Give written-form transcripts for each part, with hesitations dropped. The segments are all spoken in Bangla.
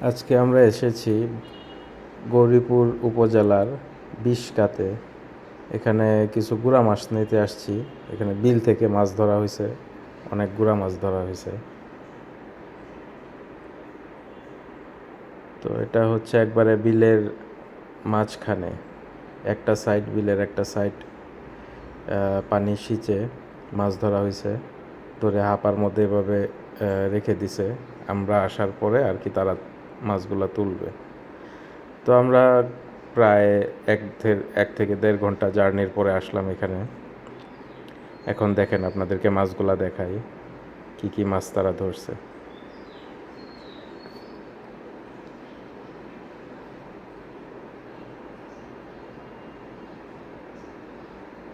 আজকে আমরা এসেছি গৌরীপুর উপজেলার বিশকাতে। এখানে কিছু গুড়া মাছ নিতে আসছি। এখানে বিল থেকে মাছ ধরা হয়েছে, অনেক গুড়া মাছ ধরা হয়েছে। তো এটা হচ্ছে একবারে বিলের মাঝখানে, একটা সাইড বিলের একটা সাইড পানি সিঁচে মাছ ধরা হয়েছে। ধরে হাঁপার মধ্যে এভাবে রেখে দিছে। আমরা আসার পরে আর কি তারা মাছগুলা তুলবে। তো আমরা প্রায় এক থেকে দেড় ঘন্টা জার্নির পরে আসলাম এখানে। এখন দেখেন আপনাদেরকে মাছগুলা দেখাই, কি কি মাছ তারা ধরছে।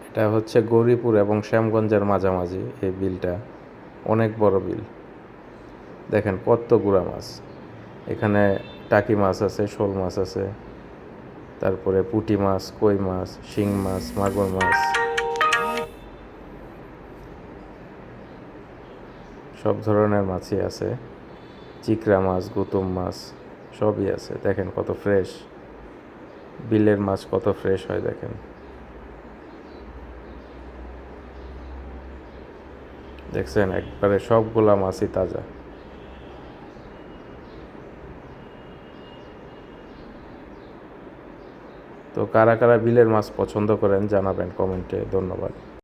এটা হচ্ছে গৌরীপুর এবং শ্যামগঞ্জের মাঝামাঝি এই বিলটা, অনেক বড় বিল। দেখেন কত গুড়া মাছ। এখানে টাকি মাছ আছে, শোল মাছ আছে, তারপরে পুঁটি মাছ, কই মাছ, শিং মাছ, মাগুর মাছ, সব ধরনের মাছই আছে। চিকড়া মাছ, গুতুম মাছ সবই আছে। দেখেন কত ফ্রেশ, বিলের মাছ কত ফ্রেশ হয় দেখেন। দেখছেন একবারে সবগুলা মাছই তাজা। তো কারা কারা বিলের মাছ পছন্দ করেন জানাবেন কমেন্টে। ধন্যবাদ।